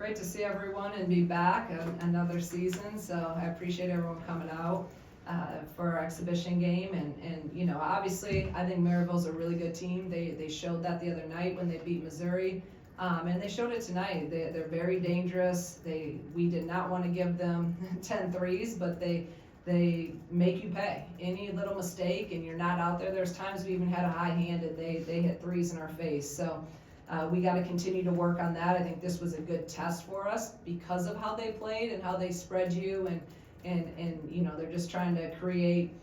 great to see everyone and be back another season. So I appreciate everyone coming out for our exhibition game. And obviously, I think Maryville's a really good team. They showed that the other night when they beat Missouri. And they showed it tonight. They're very dangerous. We did not want to give them 10 threes, but they make you pay. Any little mistake and you're not out there. There's times we even had a high-handed. They hit threes in our face. So we got to continue to work on that. I think this was a good test for us because of how they played and how they spread you and they're just trying to create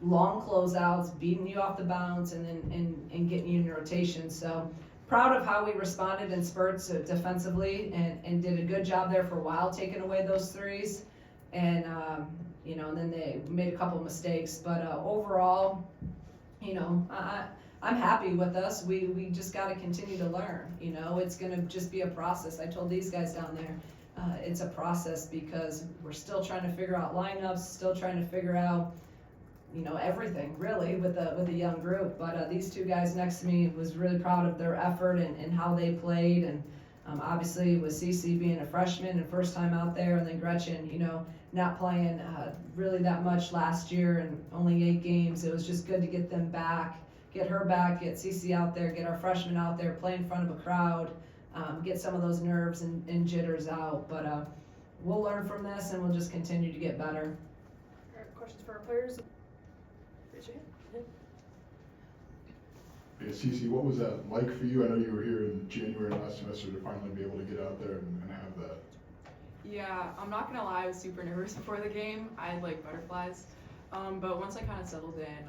long closeouts, beating you off the bounce, and then and getting you in rotation. So proud of how we responded in spurts defensively and did a good job there for a while, taking away those threes. And and then they made a couple of mistakes, but overall, I'm happy with us. We just got to continue to learn. It's going to just be a process. I told these guys down there, it's a process because we're still trying to figure out lineups, still trying to figure out everything really with a young group. But these two guys next to me was really proud of their effort and how they played. And obviously with Cece being a freshman and first time out there, and then Gretchen, not playing really that much last year and only 8 games. It was just good to get them back, get her back, get Cece out there, get our freshmen out there, play in front of a crowd, get some of those nerves and jitters out. But we'll learn from this and we'll just continue to get better. All right, questions for our players? Raise your hand. Yeah, Cece, what was that like for you? I know you were here in January last semester to finally be able to get out there and have that. Yeah, I'm not gonna lie, I was super nervous before the game. I had like butterflies, but once I kind of settled in,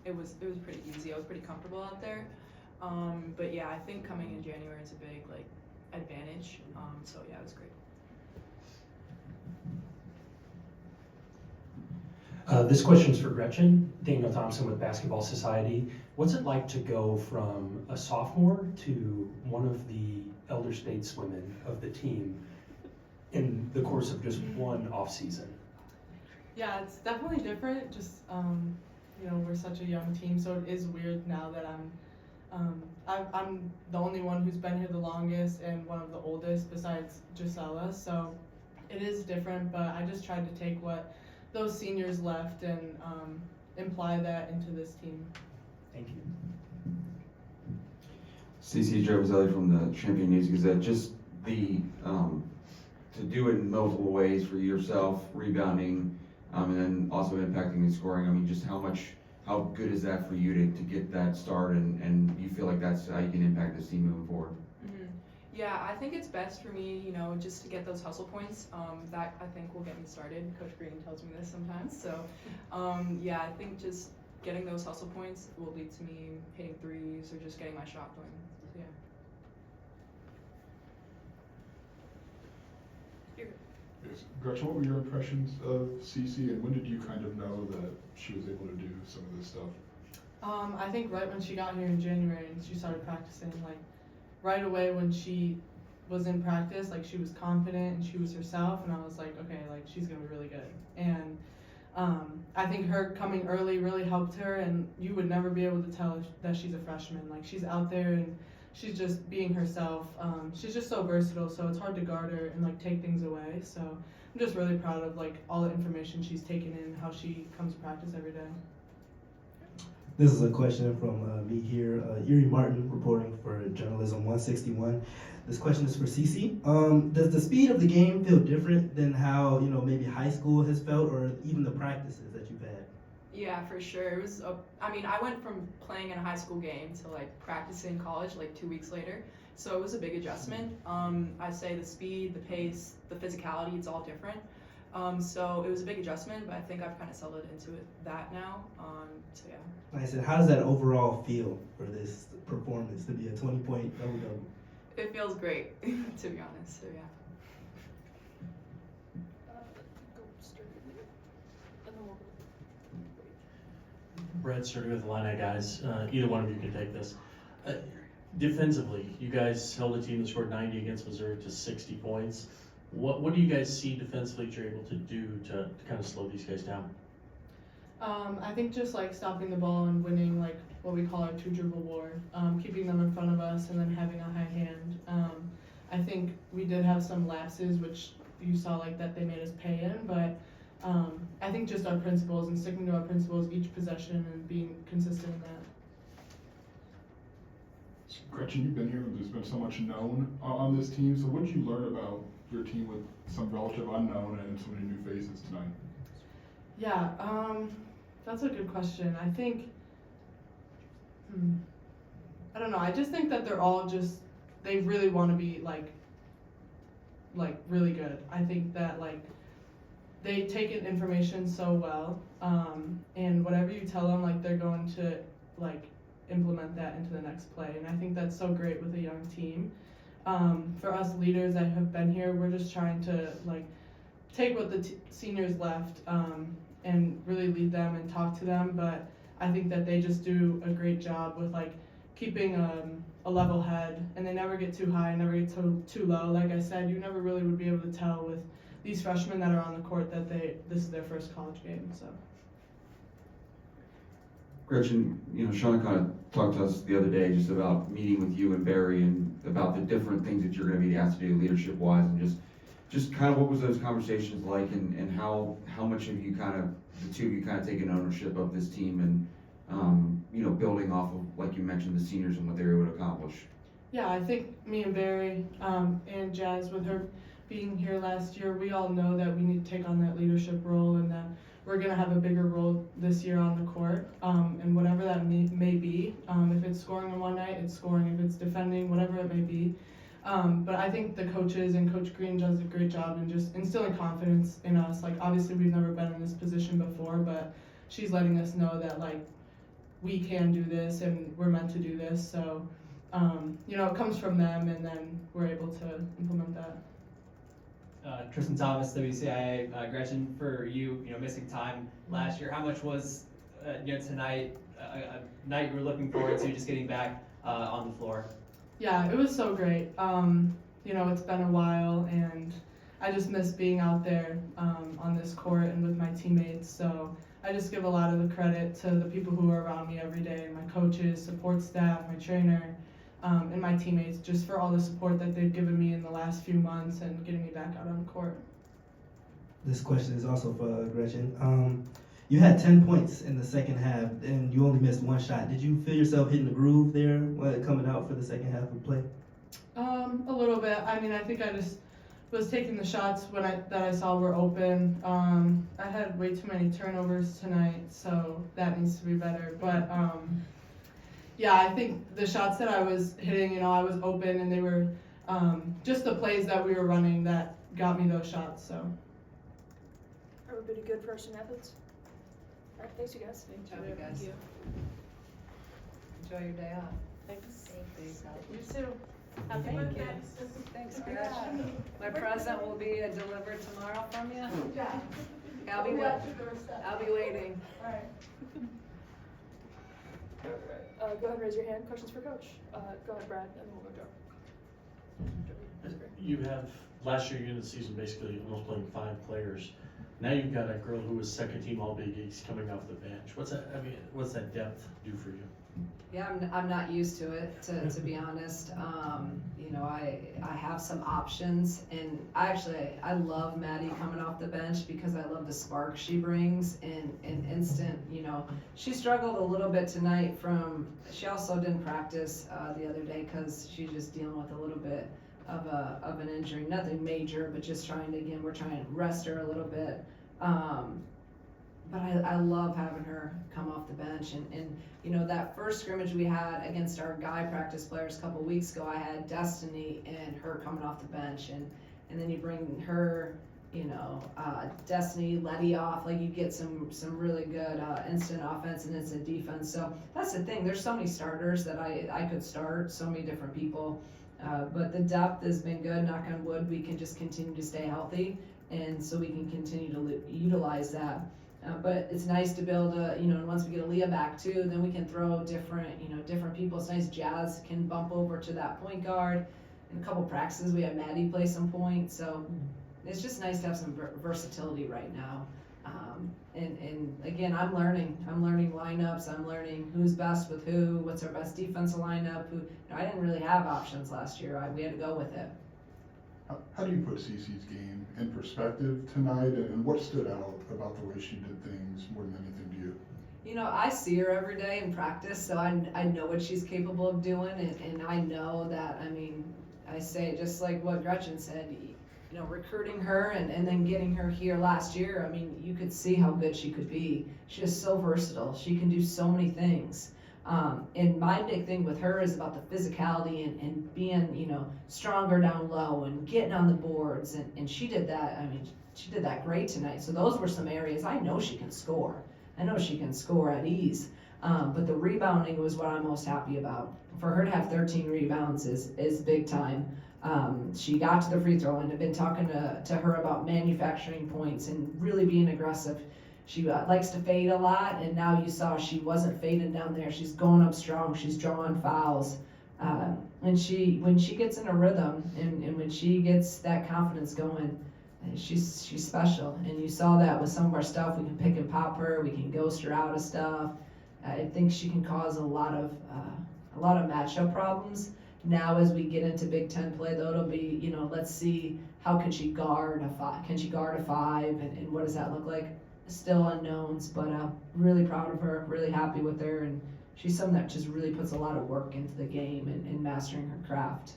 it was pretty easy. I was pretty comfortable out there. But yeah, I think coming in January is a big advantage. So yeah, it was great. This question is for Gretchen. Daniel Thompson with Basketball Society. What's it like to go from a sophomore to one of the elder stateswomen of the team in the course of just one off season? Yeah, it's definitely different. Just we're such a young team, so it is weird now that I'm the only one who's been here the longest and one of the oldest besides Gisela. So it is different, but I just tried to take what those seniors left and imply that into this team. Thank you. CC Joe Roselli from the Champion News Gazette. Just the to do it in multiple ways for yourself, rebounding, and then also impacting and scoring. I mean, just how good is that for you to get that start and you feel like that's how you can impact this team moving forward? Mm-hmm. Yeah, I think it's best for me, just to get those hustle points. That I think will get me started. Coach Green tells me this sometimes. So, yeah, I think just getting those hustle points will lead to me hitting threes or just getting my shot going. So, yeah. Yes. Gretchen, what were your impressions of Cece, and when did you kind of know that she was able to do some of this stuff? I think right when she got here in January and she started practicing, right away when she was in practice, she was confident and she was herself, and I was like, okay, she's gonna be really good. And I think her coming early really helped her, and you would never be able to tell that she's a freshman. She's out there and she's just being herself. She's just so versatile, so it's hard to guard her and take things away. So I'm just really proud of all the information she's taken in, how she comes to practice every day. This is a question from me here, Erie Martin, reporting for Journalism 161. This question is for Cece. Does the speed of the game feel different than how maybe high school has felt, or even the practices that you've had? Yeah, for sure. It was. I went from playing in a high school game to practicing in college 2 weeks later. So it was a big adjustment. I say the speed, the pace, the physicality, it's all different. So it was a big adjustment, but I think I've kind of settled into that now. So yeah. Nice. And how does that overall feel for this performance to be a 20-point double-double? It feels great, to be honest. So yeah. Go straight here, and then we'll go. Brett, starting with the Illini guys. Either one of you can take this. Defensively, you guys held a team that scored 90 against Missouri to 60 points. What do you guys see defensively that you're able to do to kind of slow these guys down? I think just stopping the ball and winning what we call our 2-dribble war, keeping them in front of us and then having a high hand. I think we did have some lapses, which you saw like that they made us pay in, but I think just our principles and sticking to our principles each possession and being consistent in that. Gretchen, you've been here, there's been so much known on this team, so what did you learn about your team with some relative unknown and so many new faces tonight? Yeah, that's a good question. I think, I don't know, I just think that they're all just, they really want to be like really good. I think that like they take in information so well, and whatever you tell them, like they're going to like implement that into the next play, and I think that's so great with a young team. For us leaders that have been here, we're just trying to like take what the seniors left and really lead them and talk to them, but I think that they just do a great job with like keeping a level head, and they never get too high, never get too low. Like I said, you never really would be able to tell with these freshmen that are on the court that this is their first college game. So. Gretchen, Shauna kind of talked to us the other day just about meeting with you and Barry and about the different things that you're going to be asked to do leadership-wise, and just kind of what was those conversations like, and how much have you the two of you kind of taken ownership of this team and building off of, like you mentioned, the seniors and what they were able to accomplish? Yeah, I think me and Barry and Jazz, with her being here last year, we all know that we need to take on that leadership role, and that we're going to have a bigger role this year on the court, and whatever that may be. If it's scoring on one night, it's scoring. If it's defending, whatever it may be. But I think the coaches and Coach Green does a great job in just instilling confidence in us. Like, obviously we've never been in this position before, but she's letting us know that like we can do this and we're meant to do this. So, it comes from them, and then we're able to implement that. Tristan Thomas, WCIA. Gretchen, for you, missing time last year, how much was, tonight, a night you were looking forward to, just getting back on the floor? Yeah, it was so great. It's been a while, and I just miss being out there on this court and with my teammates. So I just give a lot of the credit to the people who are around me every day, my coaches, support staff, my trainer, and my teammates, just for all the support that they've given me in the last few months and getting me back out on the court. This question is also for Gretchen. You had 10 points in the second half, and you only missed one shot. Did you feel yourself hitting the groove there coming out for the second half of play? A little bit. I mean, I think I just was taking the shots that I saw were open. I had way too many turnovers tonight, so that needs to be better. But yeah, I think the shots that I was hitting, I was open, and they were just the plays that we were running that got me those shots. So. Everybody good for our student athletes? All right, thanks you guys. Good job, you guys. Thank you. Enjoy your day off. Thanks. Thanks. You too. Happy birthday. Thanks, Gretchen. My present will be delivered tomorrow from you. Yeah. I'll be waiting. All right. Go ahead and raise your hand. Questions for Coach? Go ahead, Brad, and we'll go to You have, last year you ended the season basically almost playing 5 players. Now you've got a girl who was second team All Big East coming off the bench. What's that depth do for you? Yeah, I'm not used to it, to be honest. I have some options, and I love Maddie coming off the bench because I love the spark she brings and instant, she struggled a little bit tonight she also didn't practice the other day because she's just dealing with a little bit of an injury, nothing major, but just we're trying to rest her a little bit. But I love having her come off the bench, and that first scrimmage we had against our guy practice players a couple weeks ago, I had Destiny and her coming off the bench, and then you bring her, Destiny, Letty off, like you get some really good instant offense and instant defense. So that's the thing, there's so many starters that I could start, so many different people, but the depth has been good, knock on wood, we can just continue to stay healthy, and so we can continue to utilize that. But it's nice to build once we get Aaliyah back too, then we can throw different people. It's nice Jazz can bump over to that point guard. In a couple practices, we have Maddie play some point. So it's just nice to have some versatility right now. And again, I'm learning lineups. I'm learning who's best with who, what's our best defensive lineup. I didn't really have options last year. We had to go with it. How do you put Cece's game in perspective tonight, and what stood out about the way she did things more than anything to you? You know, I see her every day in practice, so I know what she's capable of doing, and I know that, I mean, I say just like what Gretchen said, you know, recruiting her and then getting her here last year, I mean, you could see how good she could be. She's just so versatile. She can do so many things. And my big thing with her is about the physicality and being, you know, stronger down low and getting on the boards. And she did that. I mean, she did that great tonight. So those were some areas I know she can score. I know she can score at ease. But the rebounding was what I'm most happy about. For her to have 13 rebounds is big time. She got to the free throw line. I've been talking to her about manufacturing points and really being aggressive. She likes to fade a lot, and now you saw she wasn't fading down there. She's going up strong. She's drawing fouls. When she gets in a rhythm and when she gets that confidence going, she's special. And you saw that with some of our stuff. We can pick and pop her. We can ghost her out of stuff. I think she can cause a lot of matchup problems. Now, as we get into Big Ten play, though, it'll be, you know, let's see how can she guard a five? Can she guard a five? And what does that look like? Still unknowns, but really proud of her, really happy with her, and she's someone that just really puts a lot of work into the game and mastering her craft.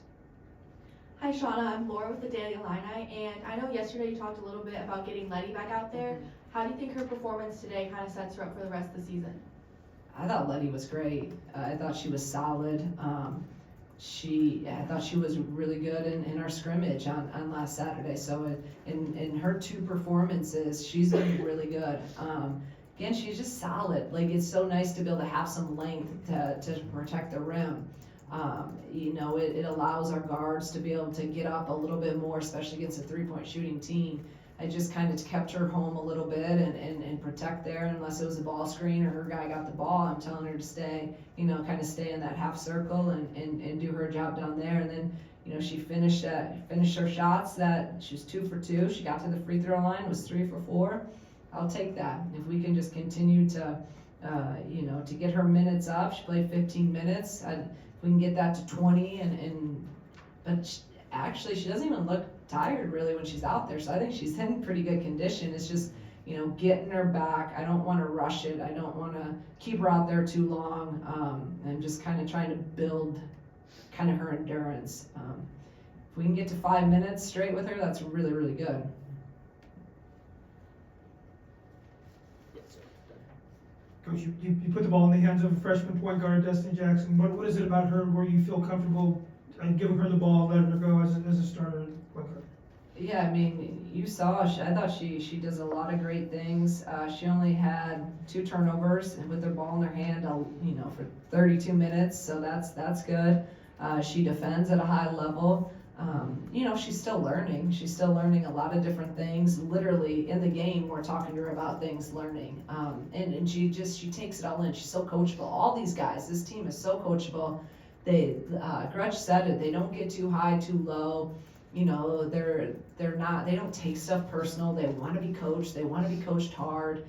Hi Shauna, I'm Laura with the Daily Illini, and I know yesterday you talked a little bit about getting Letty back out there. How do you think her performance today kind of sets her up for the rest of the season? I thought Letty was great. I thought she was solid. I thought she was really good in our scrimmage on last Saturday. So in her two performances, she's been really good. Again, she's just solid. Like, it's so nice to be able to have some length to protect the rim. You know, it allows our guards to be able to get up a little bit more, especially against a three-point shooting team. I just kind of kept her home a little bit and protect there, unless it was a ball screen or her guy got the ball. I'm telling her to stay, you know, kind of stay in that half circle and do her job down there. And then, you know, she finished her shots. That she was 2 for 2. She got to the free throw line, was 3 for 4. I'll take that. If we can just continue to, you know, to get her minutes up. She played 15 minutes. If we can get that to 20 but actually she doesn't even look tired really when she's out there, so I think she's in pretty good condition. It's just, you know, getting her back. I don't want to rush it. I don't want to keep her out there too long. And just kind of trying to build kind of her endurance. If we can get to 5 minutes straight with her, that's really, really good. Coach, you put the ball in the hands of freshman point guard Destiny Jackson. What is it about her where you feel comfortable giving her the ball, letting her go as a starter point guard? Yeah, I mean, you saw, I thought she does a lot of great things. She only had 2 turnovers with her ball in her hand, you know, for 32 minutes, so that's good. She defends at a high level. You know, she's still learning. She's still learning a lot of different things. Literally, in the game, we're talking to her about things learning. And she takes it all in. She's so coachable. All these guys, this team is so coachable. Gretch said it, they don't get too high, too low. You know, they don't take stuff personal. They want to be coached. They want to be coached hard.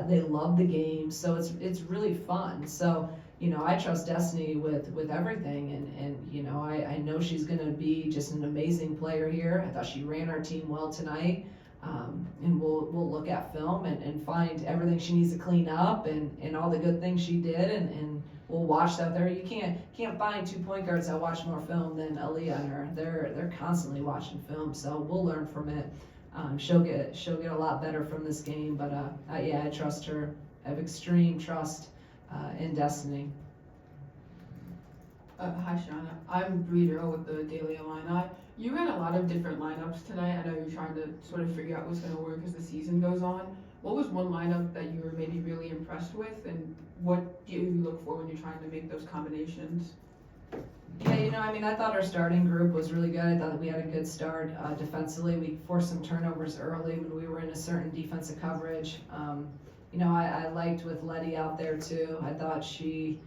They love the game. So it's really fun. So, you know, I trust Destiny with everything, and you know, I know she's going to be just an amazing player here. I thought she ran our team well tonight, and we'll look at film and find everything she needs to clean up and all the good things she did, and we'll watch that there. You can't find 2 point guards that watch more film than Aaliyah and her. They're constantly watching film, so we'll learn from it. She'll get a lot better from this game, but yeah, I trust her. I have extreme trust in Destiny. Hi Shauna, I'm Breeder with the Daily Illini. You ran a lot of different lineups tonight. I know you're trying to sort of figure out what's going to work as the season goes on. What was one lineup that you were maybe really impressed with, and what do you look for when you're trying to make those combinations? Yeah, you know, I mean, I thought our starting group was really good. I thought that we had a good start defensively. We forced some turnovers early when we were in a certain defensive coverage. You know, I liked with Letty out there too. I thought she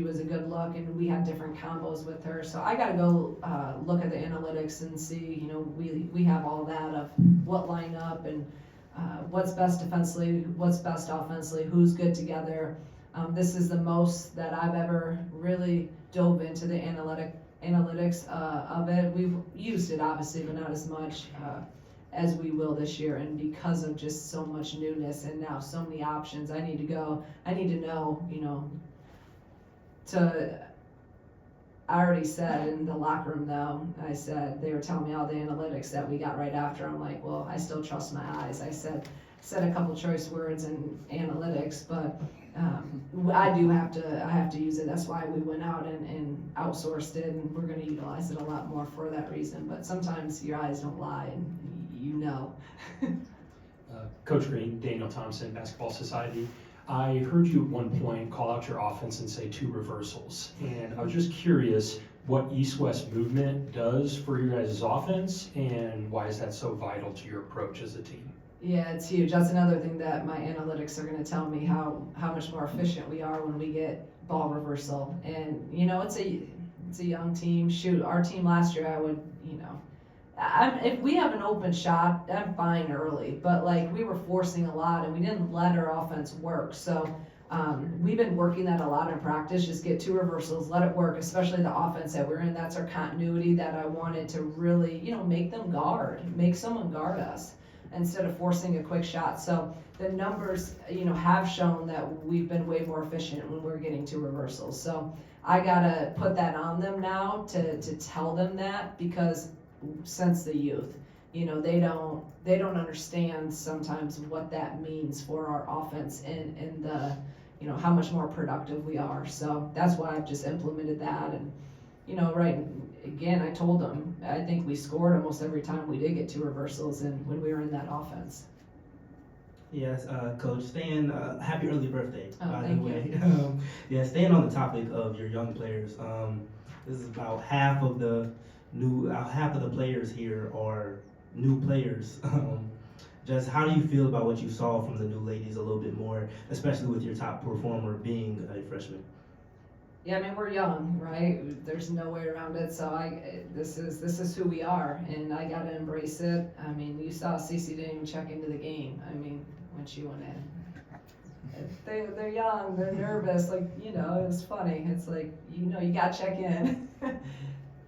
was a good look, and we had different combos with her. So I got to go look at the analytics and see, you know, we have all that of what line up and what's best defensively, what's best offensively, who's good together. This is the most that I've ever really dove into the analytics of it. We've used it obviously, but not as much as we will this year. And because of just so much newness and now so many options, I need to know, I already said in the locker room though, I said, they were telling me all the analytics that we got right after. I'm like, well, I still trust my eyes. I said a couple choice words in analytics, but I have to use it. That's why we went out and outsourced it, and we're going to utilize it a lot more for that reason. But sometimes your eyes don't lie, and you know. Coach Green, Daniel Thompson, Basketball Society. I heard you at one point call out your offense and say 2 reversals, and I was just curious what east-west movement does for your guys' offense, and why is that so vital to your approach as a team? Yeah, it's huge. That's another thing that my analytics are going to tell me how much more efficient we are when we get ball reversal. And it's a young team. Shoot, our team last year, if we have an open shot, I'm fine early. But like we were forcing a lot, and we didn't let our offense work. So we've been working that a lot in practice. Just get 2 reversals, let it work. Especially the offense that we're in. That's our continuity that I wanted to really, make someone guard us, instead of forcing a quick shot. So the numbers, have shown that we've been way more efficient when we're getting 2 reversals. So I gotta put that on them now to tell them that, because since the youth, they don't understand sometimes what that means for our offense and the, how much more productive we are. So that's why I've just implemented that. And, again, I told them, I think we scored almost every time we did get 2 reversals and when we were in that offense. Yes, Coach, staying, happy early birthday, by the Thank way. Staying on the topic of your young players, this is about half of the players here are new players. Just how do you feel about what you saw from the new ladies a little bit more, especially with your top performer being a freshman? Yeah, we're young, right? There's no way around it. So this is who we are, and I gotta embrace it. You saw Cece didn't even check into the game. When she went in, they're young, they're nervous. It was funny. It's like you gotta check in.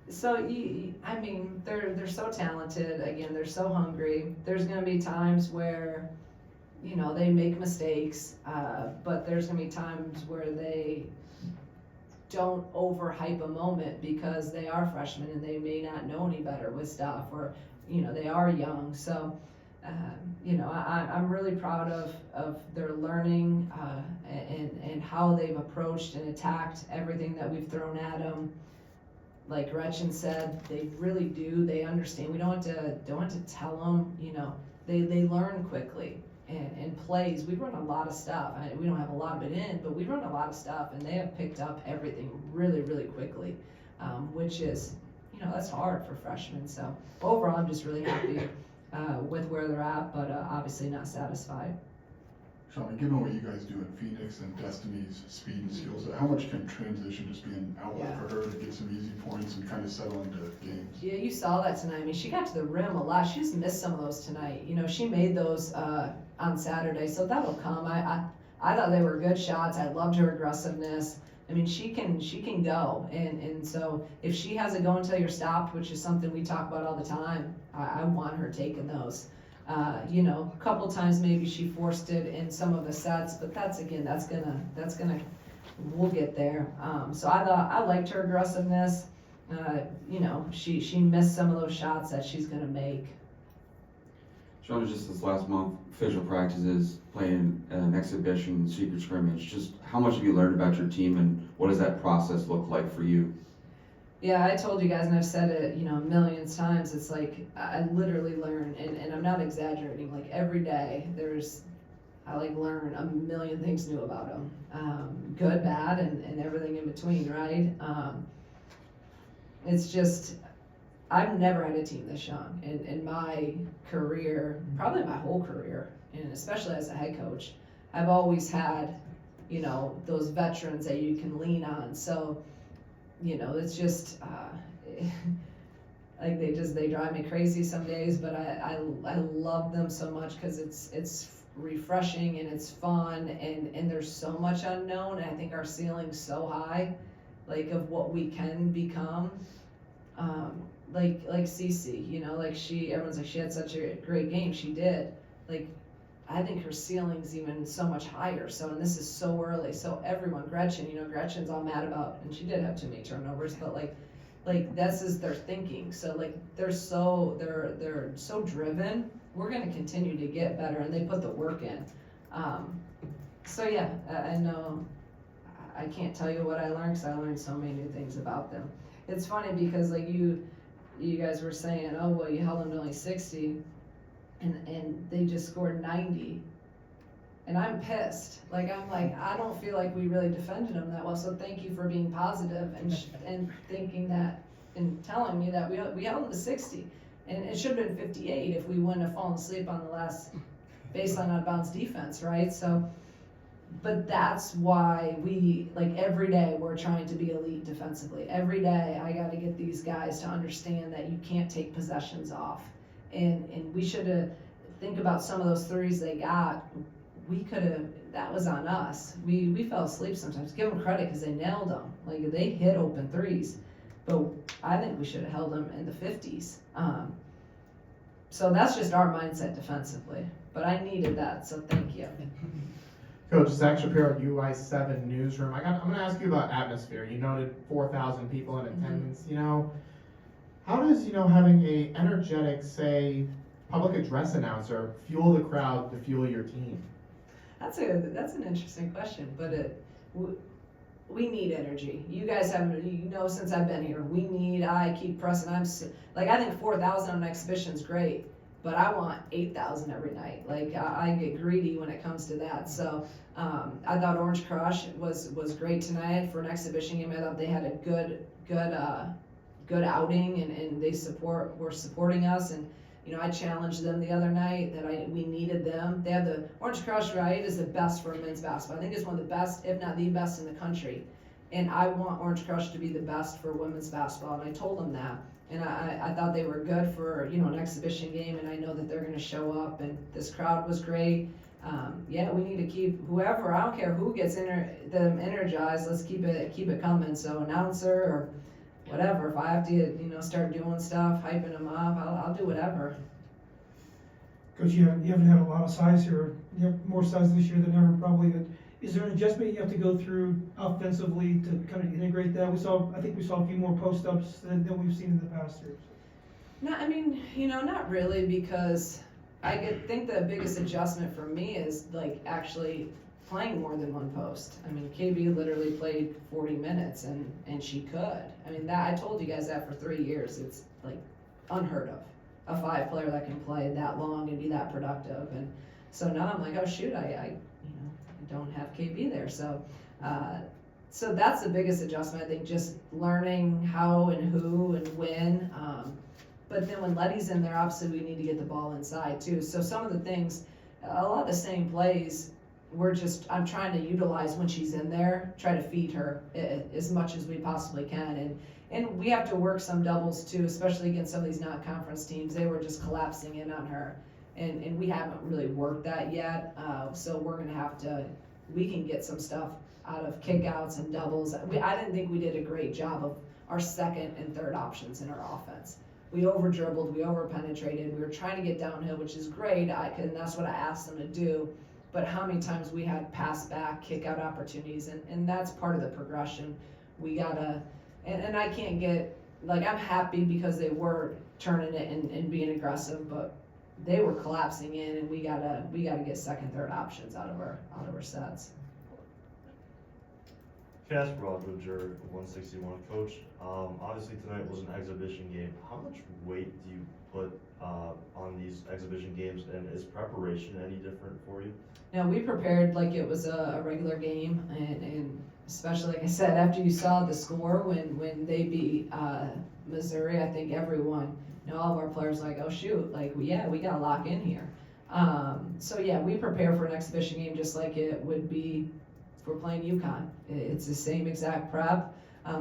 So they're so talented. Again, they're so hungry. There's gonna be times where, they make mistakes, but there's gonna be times where they don't overhype a moment because they are freshmen and they may not know any better with stuff, or they are young. So I'm really proud of their learning and how they've approached and attacked everything that we've thrown at them. Like Gretchen said, they really do. They understand. We don't have to tell them. They learn quickly. And plays, we run a lot of stuff. We don't have a lot of it in, but we run a lot of stuff, and they have picked up everything really, really quickly, which is, that's hard for freshmen. So overall, I'm just really happy with where they're at, but obviously not satisfied. Shauna, given what you guys do in Phoenix and Destiny's speed and skills, how much can transition just be an outlet for her to get some easy points and kind of settle into games? Yeah, you saw that tonight. She got to the rim a lot. She just missed some of those tonight. She made those on Saturday, so that'll come. I thought they were good shots. I loved her aggressiveness. She can go, and so if she has it go until you're stopped, which is something we talk about all the time, I want her taking those. A couple times maybe she forced it in some of the sets, but that's gonna, we'll get there. So I liked her aggressiveness. She missed some of those shots that she's gonna make. Shauna, just this last month, official practices, playing an exhibition, secret scrimmage, just how much have you learned about your team and what does that process look like for you? Yeah, I told you guys, and I've said it, millions times. It's like I literally learn, and I'm not exaggerating. Like every day, I learn a million things new about them, good, bad, and everything in between, right? It's just I've never had a team this young in my career, probably my whole career, and especially as a head coach. I've always had, those veterans that you can lean on. So. It's just they drive me crazy some days, but I love them so much because it's refreshing and it's fun and there's so much unknown, and I think our ceiling's so high, of what we can become. like Cece, you know, like everyone's like, she had such a great game. She did. Like, I think her ceiling's even so much higher. So, and this is so early. So everyone, Gretchen, you know, Gretchen's all mad about, and she did have too many turnovers, but like this is their thinking. So like they're so driven. We're gonna continue to get better, and they put the work in. So yeah, I know. I can't tell you what I learned because I learned so many new things about them. It's funny because like you guys were saying, oh well, you held them to only 60. And they just scored 90, and I'm pissed. Like I'm like, I don't feel like we really defended them that well. So thank you for being positive and thinking that and telling me that we held them to 60, and it should have been 58 if we wouldn't have fallen asleep on the last baseline out of bounds defense, right? So, but that's why we like every day we're trying to be elite defensively. Every day I got to get these guys to understand that you can't take possessions off. And we should have think about some of those threes they got. We could have. That was on us. We fell asleep sometimes. Give them credit because they nailed them. Like they hit open threes, but I think we should have held them in the 50s. So that's just our mindset defensively. But I needed that, so thank you. Coach, Zach Shapiro, UI7 Newsroom. I'm going to ask you about atmosphere. You noted 4,000 people in attendance. You know, how does, you know, having a energetic, say, public address announcer fuel the crowd to fuel your team? That's an interesting question, but we need energy. You guys have, you know, since I've been here, I keep pressing. I think 4,000 on an exhibition is great, but I want 8,000 every night. Like I get greedy when it comes to that. So I thought Orange Crush was great tonight for an exhibition game. I thought they had a good outing, and were supporting us. And you know, I challenged them the other night that we needed them. They have the Orange Crush, right, is the best for men's basketball. I think it's one of the best, if not the best in the country. And I want Orange Crush to be the best for women's basketball, and I told them that. And I thought they were good for, you know, an exhibition game, and I know that they're going to show up. And this crowd was great. Yeah, we need to keep whoever. I don't care who gets them energized. Let's keep it coming. So announcer or whatever. If I have to, you know, start doing stuff, hyping them up, I'll do whatever. Coach, you haven't had a lot of size here. You have more size this year than ever, probably. But is there an adjustment you have to go through offensively to kind of integrate that? I think we saw a few more post-ups than we've seen in the past years. No, I mean, you know, not really, because I think the biggest adjustment for me is like actually playing more than one post. I mean, KB literally played 40 minutes and she could. I mean, that I told you guys that for 3 years. It's like unheard of. A 5 player that can play that long and be that productive. And so now I'm like, oh shoot, I don't have KB there. So so that's the biggest adjustment. I think just learning how and who and when. But then when Letty's in there, obviously we need to get the ball inside too. So some of the things, a lot of the same plays, I'm trying to utilize when she's in there, try to feed her as much as we possibly can. And we have to work some doubles too, especially against some of these non-conference teams. They were just collapsing in on her. And we haven't really worked that yet. So we're going to have to, we can get some stuff out of kickouts and doubles. I didn't think we did a great job of our second and third options in our offense. We over dribbled, we over penetrated, we were trying to get downhill, which is great, and that's what I asked them to do. But how many times we had pass back, kick out opportunities, and that's part of the progression. We gotta, and I can't get, like, I'm happy because they were turning it and being aggressive, but they were collapsing in, and we gotta get second, third options out of our sets. Cash Broadridger, 161. Coach, obviously tonight was an exhibition game. How much weight do you put on these exhibition games, and is preparation any different for you? No, we prepared like it was a regular game, and especially, like I said, after you saw the score when they beat Missouri, I think everyone, you know, all of our players like, oh shoot, like, yeah, we got to lock in here. So yeah, we prepare for an exhibition game just like it would be if we're playing UConn. It's the same exact prep,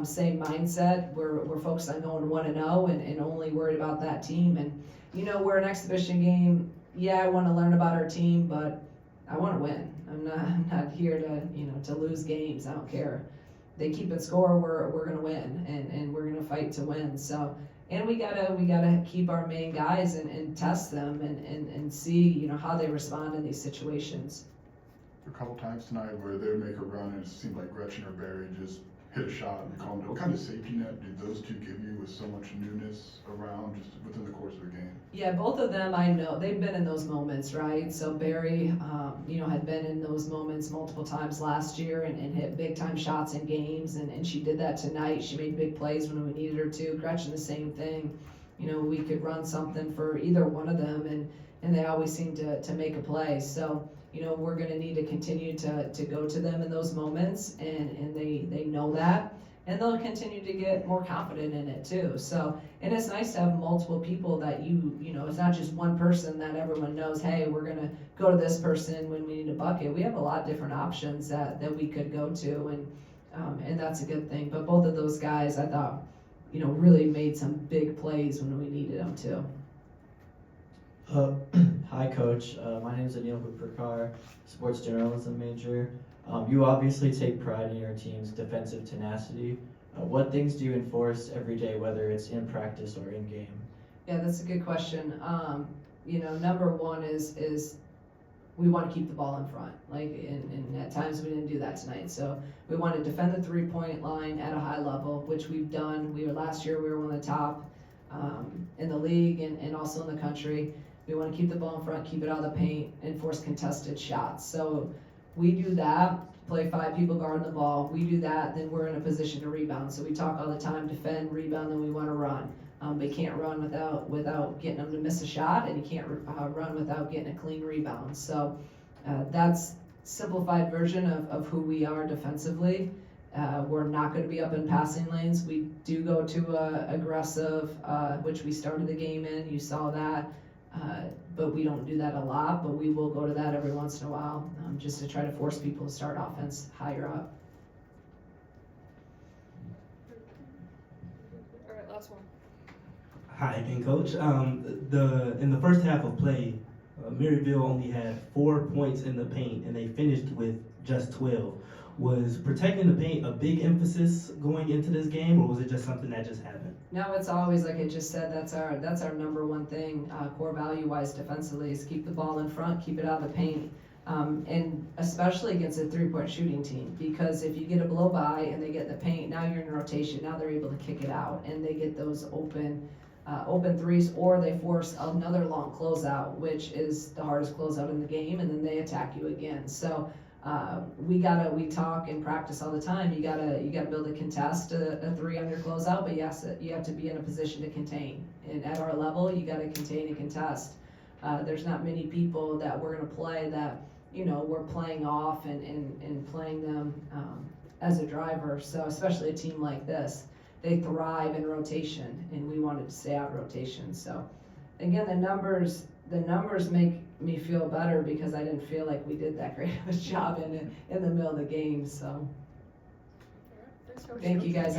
same mindset. We're focused on going 1-0 and only worried about that team. And you know, we're an exhibition game. Yeah, I want to learn about our team, but I want to win. I'm not here to, you know, to lose games. I don't care. they keep it score, we're gonna win, and we're gonna fight to win. So, and we gotta keep our main guys and test them and see, you know, how they respond in these situations. A couple times tonight where they would make a run and it seemed like Gretchen or Barry just hit a shot and calmed it. What kind of safety net did those two give you with so much newness around just within the course of the game? Yeah, both of them, I know, they've been in those moments, right? So Barry, you know, had been in those moments multiple times last year and hit big time shots in games, and she did that tonight. She made big plays when we needed her to. Gretchen, the same thing. You know, we could run something for either one of them, and they always seem to make a play. So, you know, we're going to need to continue to go to them in those moments, and they know that, and they'll continue to get more confident in it too. So, and it's nice to have multiple people that you know, it's not just one person that everyone knows, hey, we're going to go to this person when we need a bucket. We have a lot of different options that we could go to, and that's a good thing. But both of those guys, I thought, you know, really made some big plays when we needed them to. Hi, Coach. My name is Anil Buprakar, sports journalism major. You obviously take pride in your team's defensive tenacity. What things do you enforce every day, whether it's in practice or in game? Yeah, that's a good question. You know, number one is we want to keep the ball in front. Like, and at times we didn't do that tonight. So we want to defend the 3-point line at a high level, which we've done. Last year we were one of the top in the league and also in the country. We want to keep the ball in front, keep it out of the paint, and force contested shots. So we do that, play 5 people guarding the ball. We do that, then we're in a position to rebound. So we talk all the time, defend, rebound, then we want to run. But you can't run without getting them to miss a shot, and you can't run without getting a clean rebound. So that's simplified version of who we are defensively. We're not going to be up in passing lanes. We do go to aggressive, which we started the game in. You saw that. But we don't do that a lot, but we will go to that every once in a while, just to try to force people to start offense higher up. All right, last one. Hi again, Coach. In the first half of play, Maryville only had 4 points in the paint, and they finished with just 12. Was protecting the paint a big emphasis going into this game, or was it just something that just happened? No, it's always, like I just said, that's our number one thing, core value-wise defensively, is keep the ball in front, keep it out of the paint, and especially against a 3-point shooting team, because if you get a blow by and they get in the paint, now you're in rotation, now they're able to kick it out, and they get those open threes, or they force another long closeout, which is the hardest closeout in the game, and then they attack you again. So we talk and practice all the time. You gotta be able to contest a 3 on your closeout, but yes, you have to be in a position to contain. And at our level, you gotta contain and contest. There's not many people that we're gonna play that, you know, we're playing off and playing them as a driver. So especially a team like this, they thrive in rotation, and we wanted to stay out of rotation. So again, the numbers make me feel better, because I didn't feel like we did that great of a job in the middle of the game. So All right, thanks, Coach. thank you guys.